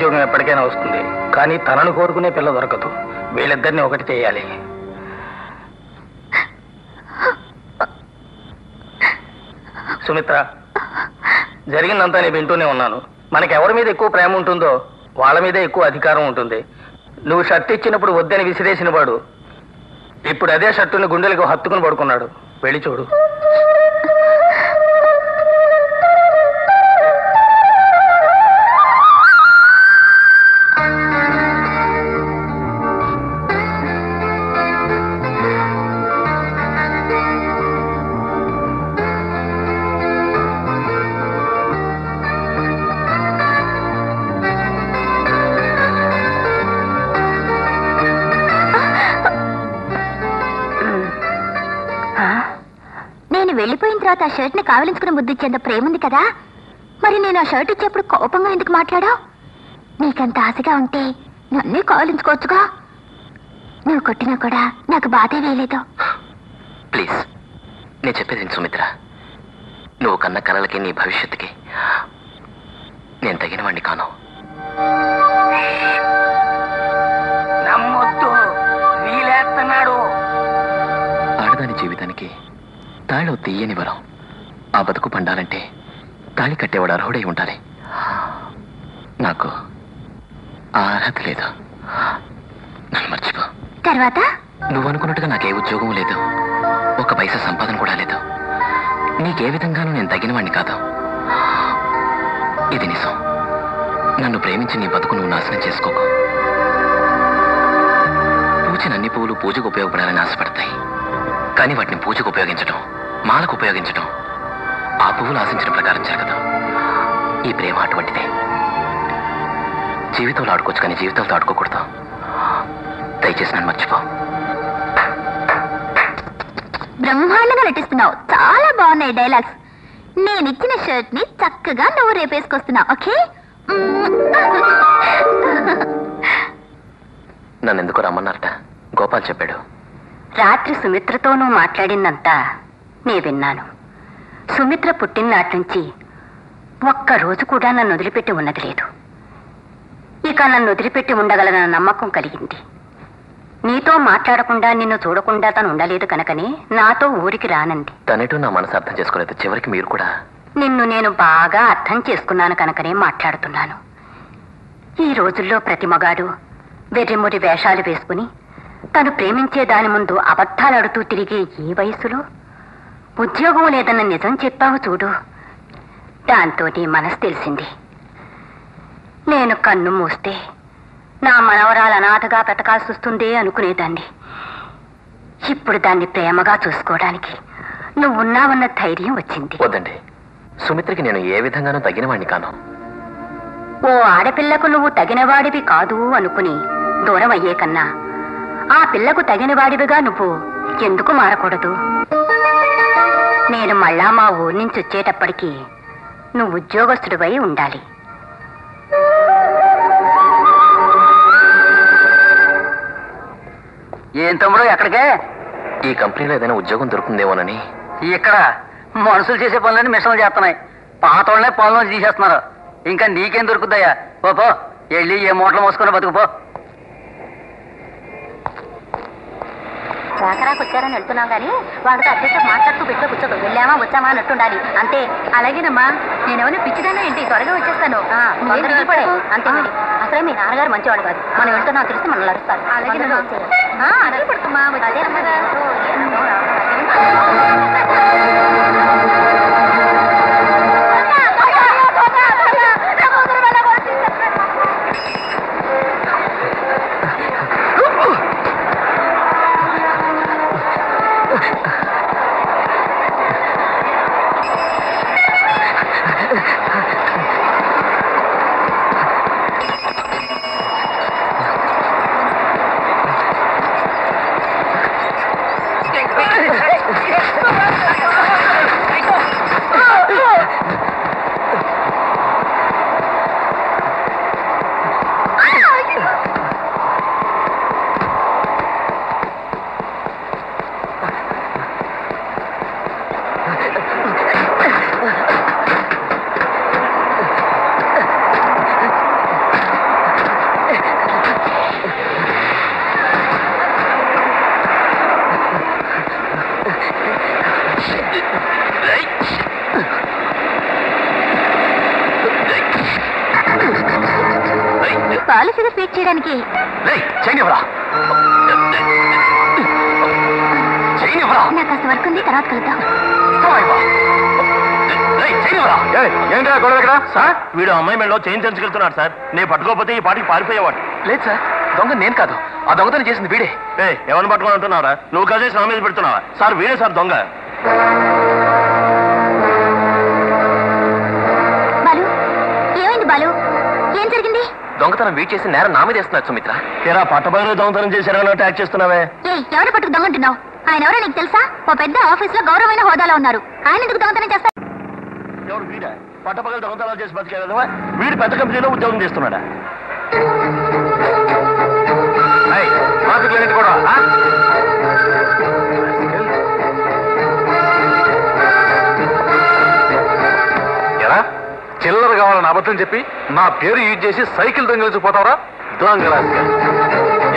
ఉద్యోగం ఎప్పటికైనా వస్తుంది, కానీ తనను కోరుకునే పిల్ల దొరకదు. వీళ్ళిద్దరిని ఒకటి చేయాలి. సుమిత్ర, జరిగిందంతా నేను వింటూనే ఉన్నాను. మనకి ఎవరి మీద ఎక్కువ ప్రేమ ఉంటుందో వాళ్ళ మీదే ఎక్కువ అధికారం ఉంటుంది. నువ్వు షర్ట్ ఇచ్చినప్పుడు వద్దని విసిరేసిన వాడు ఇప్పుడు అదే షర్టుని గుండెలకు హత్తుకుని పడుకున్నాడు. వెళ్ళి చూడు. వెళ్ళిపోయిన తర్వాత ఆ షర్ట్ ని కావలించుకుని ముద్దిచ్చేంత ప్రేమ ఉంది కదా, మరి నేను ఆ షర్ట్ ఇచ్చేప్పుడు కోపంగా ఎందుకు మాట్లాడావు? నీకంత ఆశగా ఉంటే నన్నే కావలించుకోవచ్చుగా. నువ్వు కొట్టినా కూడా నాకు బాధే వేయలేదు. ప్లీజ్, నేను చెప్పేది సుమిత్ర. నువ్వు కన్న కలలకి, నీ భవిష్యత్తుకి నేను తగిన వాడిని కాను. నమ్మొద్దు, వీలేస్తున్నాడు. ఆడదాని జీవితానికి తాళో తీయని వరం. ఆ బతుకు పండాలంటే తాళి కట్టేవాడు అర్హుడై ఉండాలి. నాకు ఆ అర్హత లేదు. నన్ను మర్చిపో. తర్వాత నువ్వు అనుకున్నట్టుగా నాకే ఉద్యోగం లేదు, ఒక పైసా సంపాదన కూడా లేదు. నీకే విధంగానూ నేను తగిన వాడిని కాదు. ఇది నిజం. నన్ను ప్రేమించి నీ బతుకు నువ్వు నాశనం చేసుకోకు. పూచిన అన్ని పువ్వులు పూజకు ఉపయోగపడాలని ఆశపడతాయి, కానీ వాటిని పూజకు ఉపయోగించడం, మాలకు ఉపయోగించడం ఆ పువ్వులు ఆశించిన ప్రకారం జరగదు. ఈ ప్రేమ అటువంటిదే. జీవితంలో ఆడుకోవచ్చు, కానీ జీవితాలతో ఆడుకోకూడదు. దయచేసి నన్ను మర్చిపో. బ్రహ్మాండంగా నటిస్తున్నావు. చాలా బాగున్నాయి డైలాగ్స్. నేను ఇచ్చిన షర్ట్ ని చక్కగా నువ్వు రేపేసుకొస్తున్నావు. ఓకే? నన్ను ఎందుకు రమ్మన్నారట? గోపాల్ చెప్పాడు. రాత్రి సుమిత్రతో నువ్వు మాట్లాడిందంతా నే విన్నాను. సుమిత్ర పుట్టిననాటి నుంచి ఒక్కరోజు కూడా నన్ను వదిలిపెట్టి ఉన్నది లేదు. ఇక నన్ను వదిలిపెట్టి ఉండగలనన్న నమ్మకం కలిగింది. నీతో మాట్లాడకుండా, నిన్ను చూడకుండా తను ఉండలేదు కనుకనే నాతో ఊరికి రానంది. తనేటో నా మనసు అర్థం చేసుకోలేదు. చివరికి మీరు కూడా. నిన్ను నేను బాగా అర్థం చేసుకున్నాను కనుకనే మాట్లాడుతున్నాను. ఈ రోజుల్లో ప్రతి మగాడు వెర్రిమురి వేషాలు వేసుకుని తను ప్రేమించే దాని ముందు అబద్ధాలాడుతూ తిరిగే ఈ వయసులో ఉద్యోగం లేదన్న నిజం చెప్పావు చూడు, దాంతో నీ మనసు తెలిసింది. నేను కన్ను మూస్తే నా మనవరాలు అనాథగా బ్రతకాల్సి వస్తుందే అనుకునేదాన్ని. ఇప్పుడు దాన్ని ప్రేమగా చూసుకోవడానికి నువ్వున్నావన్న ధైర్యం వచ్చింది. వద్దండి, సుమిత్రకి నేను ఏ విధంగానూ తగిన వాడిని కాను. ఓ ఆడపిల్లకు నువ్వు తగినవాడివి కాదు అనుకుని దూరం అయ్యే కన్నా ఆ పిల్లకు తగినవాడివిగా నువ్వు ఎందుకు మారకూడదు? నేను మళ్ళా మా ఊరి నుంచి వచ్చేటప్పటికి నువ్వు ఉద్యోగస్తుడివై ఉండాలి. ఏం తమ్ముడు, ఎక్కడికే? ఈ కంపెనీలో ఏదైనా ఉద్యోగం దొరుకుతుందేమోనని. ఇక్కడ మనుషులు చేసే పనులన్నీ మిషన్లు చేస్తున్నాయి. పాత వాళ్ళనే పనులు తీసేస్తున్నారు. ఇంకా నీకేం దొరుకుతాయా? పో వెళ్ళి ఏ మూటలు మోసుకొని బతుకుపో. రాకరాకు వచ్చారని వెళ్తున్నాం కానీ వాళ్ళతో అడ్జస్ట్ మాట్లాడుతూ బిడ్డలో కూర్చోదు. వెళ్ళామా వచ్చామా అని అంటుండాలి అంతే. అలాగేనమ్మా, నేనేమైనా పిచ్చిదానా ఏంటి? త్వరగా వచ్చేస్తాను. అంతే మరి. అసలే మీ నాన్నగారు మంచివాడు కాదు. మనం వెళ్తున్నాం తెలిసి మనల్ని అరుస్తారు. అలాగే పడుతుమ్మా. పాలు షుగర్ ఫీడ్ చేయడానికి. నాకు కాస్త వర్క్ ఉంది, తర్వాత కలుద్దాం. ఏంటా గొడవ ఇక్కడ? సార్ వీడు అమ్మాయి మెడలో చైన్ తెంచుకెళ్తున్నాడు సార్. నేను పట్టుకోకపోతే ఈ పాటికి పారిపోయేవాడు. లేదు సార్, దొంగ నేను కాదు, ఆ దొంగతనం చేసింది వీడే. ఎవరిని పట్టుకొని అంటున్నారా? నువ్వు కలిసి నా మీద పెడుతున్నావా? సార్ వీడే సార్ దొంగ. బాలు, ఏమైంది బాలు? ఏం జరిగింది? దొంగతనం వీట్ చేసి నేరం నా మీద వేస్తున్నారు సుమిత్ర. తీరా పట్టబయలు దొంగతనం చేశారని అటాక్ చేస్తున్నావే. ఎవరు పట్టుకు దొంగంటున్నావు? ఆయన ఎవరో నీకు తెలుసా? ఓ పెద్ద ఆఫీస్ లో గౌరవమైన హోదాలో ఉన్నారు. ఆయన ఎందుకు దొంగతనం చేస్తారు? ఎవరు వీడా? పట్టపగలు దొంగతనాలు చేసి బతికేదా? వీడు పెద్ద కంపెనీలో ఉద్యోగం చేస్తున్నాడా? కూడా ఎలా చిల్లర కావాలని అబద్ధం చెప్పి నా పేరు యూజ్ చేసి సైకిల్ దొంగిలించిపోతావరా? దొంగలాగా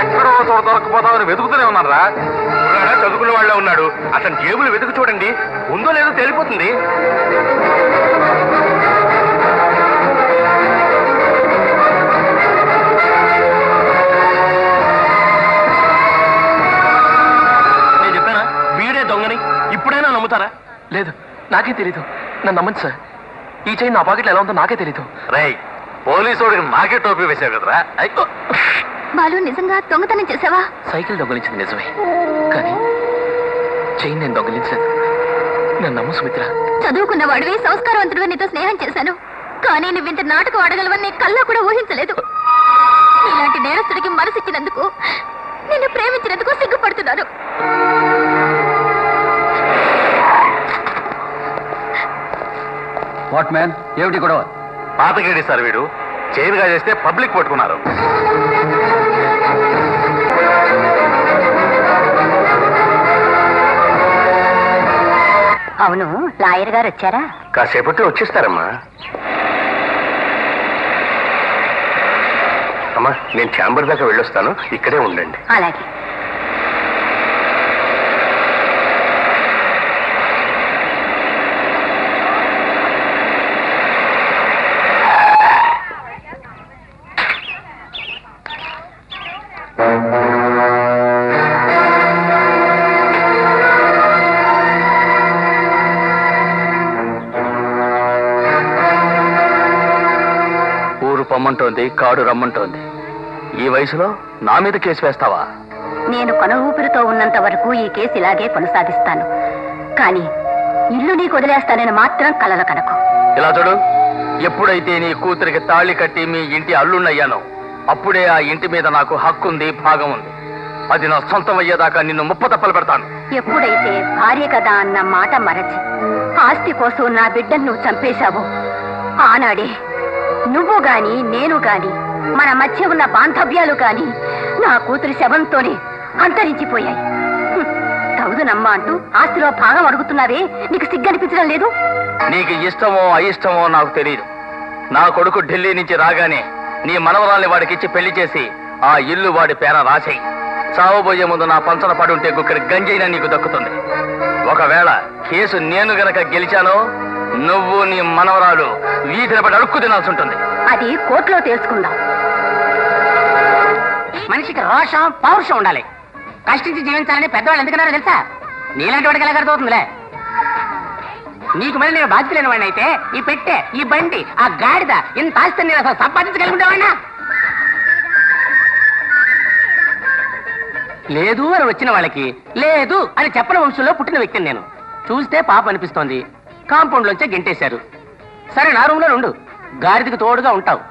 ఎక్కడో చోట దొరకపోతామని వెతుకుతూనే ఉన్నారా? చదువుకున్న వాళ్ళే ఉన్నాడు. అతని జేబులు వెతుకు చూడండి, ఉందో లేదో తెలిపోతుంది. నేను చెప్పానా వీడే దొంగని? ఇప్పుడైనా నమ్ముతారా? లేదు, నాకే తెలీదు. నన్ను నమ్మండి సార్. ఈ చైన్ నా పాకెట్లో ఎలా ఉందో నాకే తెలీదు. రై, పోలీసోడికి నాకే టోపీ వేసావు కదరా? బాలు, నిజంగా దొంగతనం చేసావా? సైకిల్ దొంగలించింది నిజమే, కానీ చైన్ నేను దొంగలించలేదు. నన్ను నమ్ము సుమిత్ర. చదువుకున్న వాడివి, సంస్కారవంతుడివి, నీతో స్నేహం చేశాను. కానీ నువ్వు ఇంత నాటకం ఆడగలవని నీ కల్లో కూడా ఊహించలేదు. ఇలాంటి నేరస్తుడికి మనసిచ్చినందుకు, నిన్ను ప్రేమించినందుకు సిగ్గుపడుతున్నాను. వాట్ మ్యాన్, ఏమిటి గొడవ? పాతకేడి సార్ వీడు. చైన్గా చేస్తే పబ్లిక్ పట్టుకున్నారు. అవును, లాయర్ గారు వచ్చారా? కాసేపట్లో వచ్చేస్తారమ్మా. అమ్మా, నేను ఛాంబర్ దాకా వెళ్ళొస్తాను, ఇక్కడే ఉండండి. అలాగే. పొమ్మంటోంది, కాడు రమ్మంటోంది. ఈ వయసులో నా మీద కేసు వేస్తావా? నేను కొన ఊపిరితో ఉన్నంత వరకు ఈ కేసు ఇలాగే కొనసాగిస్తాను. కానీ ఇల్లు నీకు వదిలేస్తానని మాత్రం కలల కనకు. ఇలా చూడు, ఎప్పుడైతే నీ కూతురికి తాళి కట్టి మీ ఇంటి అల్లున్నయ్యానో అప్పుడే ఆ ఇంటి మీద నాకు హక్కు ఉంది, భాగం ఉంది. అది నా సొంతం అయ్యేదాకా నిన్ను ముప్పతప్పలు పెడతాను. ఎప్పుడైతే భార్య కదా అన్న మాట మరచి ఆస్తి కోసం నా బిడ్డను నువ్వు చంపేశావు, ఆనాడే నువ్వు గాని నేను గాని మన మధ్య ఉన్న బాంధవ్యాలు గాని నా కూతురి శవంతోనే అంతరించిపోయాయి. తగుదనమ్మా అంటూ ఆస్తిలో భాగం అడుగుతున్నావే, నీకు సిగ్గనిపించడం లేదు? నీకు ఇష్టమో అయిష్టమో నాకు తెలియదు. నా కొడుకు ఢిల్లీ నుంచి రాగానే నీ మనవరాల్ని వాడికిచ్చి పెళ్లి చేసి ఆ ఇల్లు వాడి పేర రాసేయి. చావబోయే ముందు నా పంచన పడుంటే గుక్కడి గంజైనా నీకు దక్కుతుంది. ఒకవేళ కేసు నేను గనక గెలిచానో నువ్వు నీ మనవరాలు వీధిన పడి అడుక్కు తినాల్సి ఉంటుంది. అది కోర్టులో తెలుసుకుందాం. మనిషికి రోషం, పౌరుషం ఉండాలి. కష్టించి జీవించాలని పెద్దవాళ్ళు ఎందుకన్నారో తెలుసా? నీలాంటి వాడికి ఎలా అర్థమవుతుందిలే. నీకు మళ్ళీ నేను బాధ్యత లేని వాడిని అయితే ఈ పెట్టె, ఈ బండి, ఆ గాడిద ఇంత ఆస్తి నేను అసలు సంపాదించగలుగుతావాడినా? లేదు అని వచ్చిన వాళ్ళకి లేదు అని చెప్పని వంశంలో పుట్టిన వ్యక్తిని నేను. చూస్తే పాప అనిపిస్తోంది, కాంపౌండ్ లోంచే గెంటేశారు. సరే, నా రూమ్ లో ఉండు, గాడిదకి తోడుగా ఉంటావు.